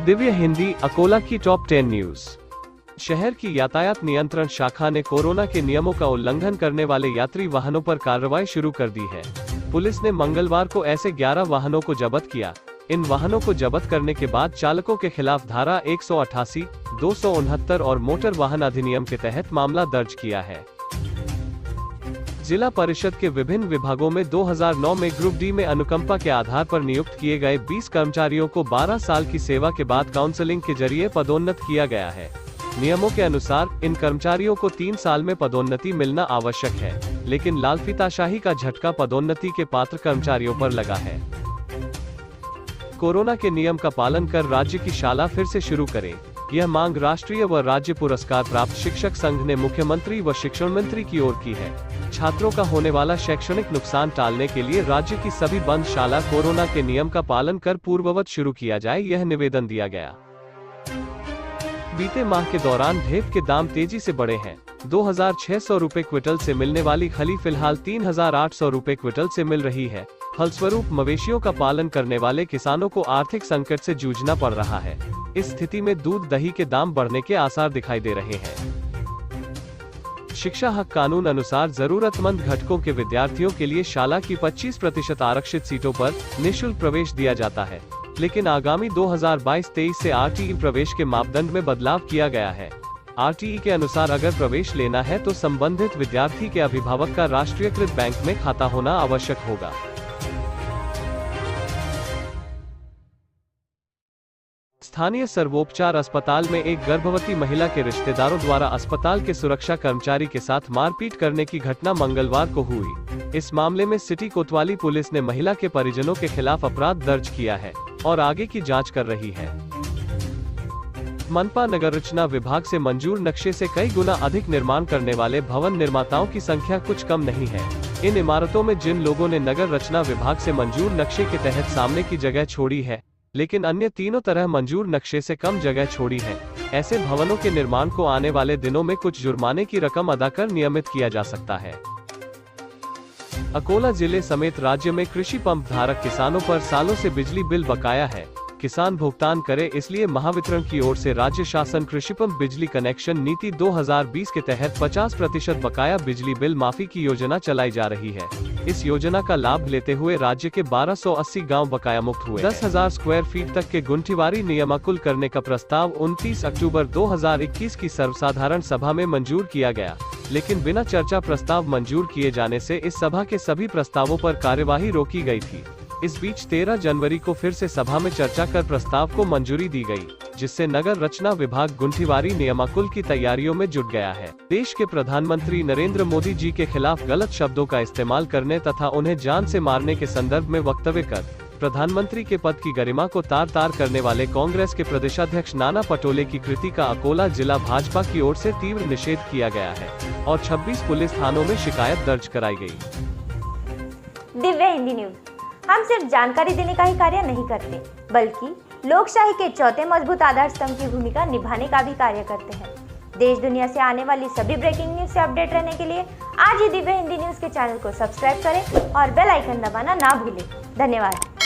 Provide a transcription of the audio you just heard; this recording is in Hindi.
दिव्य हिंदी अकोला की टॉप 10 न्यूज। शहर की यातायात नियंत्रण शाखा ने कोरोना के नियमों का उल्लंघन करने वाले यात्री वाहनों पर कार्रवाई शुरू कर दी है। पुलिस ने मंगलवार को ऐसे 11 वाहनों को जब्त किया। इन वाहनों को जब्त करने के बाद चालकों के खिलाफ धारा 188, 269 और मोटर वाहन अधिनियम के तहत मामला दर्ज किया है। जिला परिषद के विभिन्न विभागों में 2009 में ग्रुप डी में अनुकंपा के आधार पर नियुक्त किए गए 20 कर्मचारियों को 12 साल की सेवा के बाद काउंसलिंग के जरिए पदोन्नत किया गया है। नियमों के अनुसार इन कर्मचारियों को 3 साल में पदोन्नति मिलना आवश्यक है, लेकिन लालफीताशाही का झटका पदोन्नति के पात्र कर्मचारियों पर लगा है। कोरोना के नियम का पालन कर राज्य की शाला फिर से शुरू करे, यह मांग राष्ट्रीय व राज्य पुरस्कार प्राप्त शिक्षक संघ ने मुख्यमंत्री व शिक्षण मंत्री की ओर की है। छात्रों का होने वाला शैक्षणिक नुकसान टालने के लिए राज्य की सभी बंद शाला कोरोना के नियम का पालन कर पूर्ववत शुरू किया जाए, यह निवेदन दिया गया। बीते माह के दौरान ढेप के दाम तेजी से बढ़े हैं। 2600 रुपए क्विंटल से मिलने वाली खली फिलहाल 3800 रुपए क्विंटल से मिल रही है। फलस्वरूप मवेशियों का पालन करने वाले किसानों को आर्थिक संकट से जूझना पड़ रहा है। इस स्थिति में दूध दही के दाम बढ़ने के आसार दिखाई दे रहे हैं। शिक्षा हक कानून अनुसार जरूरतमंद घटकों के विद्यार्थियों के लिए शाला की 25% आरक्षित सीटों पर निःशुल्क प्रवेश दिया जाता है, लेकिन आगामी 2022-23 से आरटीई प्रवेश के मापदंड में बदलाव किया गया है। आरटीई के अनुसार अगर प्रवेश लेना है तो संबंधित विद्यार्थी के अभिभावक का राष्ट्रीयकृत बैंक में खाता होना आवश्यक होगा। स्थानीय सर्वोपचार अस्पताल में एक गर्भवती महिला के रिश्तेदारों द्वारा अस्पताल के सुरक्षा कर्मचारी के साथ मारपीट करने की घटना मंगलवार को हुई। इस मामले में सिटी कोतवाली पुलिस ने महिला के परिजनों के खिलाफ अपराध दर्ज किया है और आगे की जांच कर रही है। मनपा नगर रचना विभाग से मंजूर नक्शे से कई गुना अधिक निर्माण करने वाले भवन निर्माताओं की संख्या कुछ कम नहीं है। इन इमारतों में जिन लोगों ने नगर रचना विभाग से मंजूर नक्शे के तहत सामने की जगह छोड़ी है, लेकिन अन्य तीनों तरह मंजूर नक्शे से कम जगह छोड़ी है, ऐसे भवनों के निर्माण को आने वाले दिनों में कुछ जुर्माने की रकम अदा कर नियमित किया जा सकता है। अकोला जिले समेत राज्य में कृषि पंप धारक किसानों पर सालों से बिजली बिल बकाया है। किसान भुगतान करे, इसलिए महावितरण की ओर से राज्य शासन कृषि पंप बिजली कनेक्शन नीति 2020 के तहत 50% बकाया बिजली बिल माफी की योजना चलाई जा रही है। इस योजना का लाभ लेते हुए राज्य के 1280 गांव बकाया मुक्त हुए। 10,000 स्क्वायर फीट तक के गुंठीवारी नियमाकुल करने का प्रस्ताव 29 अक्टूबर 2021 की सर्वसाधारण सभा में मंजूर किया गया, लेकिन बिना चर्चा प्रस्ताव मंजूर किए जाने से इस सभा के सभी प्रस्तावों पर कार्यवाही रोकी गई थी। इस बीच 13 जनवरी को फिर से सभा में चर्चा कर प्रस्ताव को मंजूरी दी गई, जिससे नगर रचना विभाग गुंठीवारी नियमाकुल की तैयारियों में जुट गया है। देश के प्रधानमंत्री नरेंद्र मोदी जी के खिलाफ गलत शब्दों का इस्तेमाल करने तथा उन्हें जान से मारने के संदर्भ में वक्तव्य कर प्रधानमंत्री के पद की गरिमा को तार-तार करने वाले कांग्रेस के प्रदेशाध्यक्ष नाना पटोले की कृति का अकोला जिला भाजपा की ओर से तीव्र निषेध किया गया है और 26 पुलिस थानों में शिकायत दर्ज कराई गई। दिव्य हिंदी न्यूज, हम सिर्फ जानकारी देने का ही कार्य नहीं करते, बल्कि लोकशाही के चौथे मजबूत आधार स्तंभ की भूमिका निभाने का भी कार्य करते हैं। देश दुनिया से आने वाली सभी ब्रेकिंग न्यूज से अपडेट रहने के लिए आज ही दिव्य हिंदी न्यूज के चैनल को सब्सक्राइब करें और बेल आइकन दबाना ना भूलें। धन्यवाद।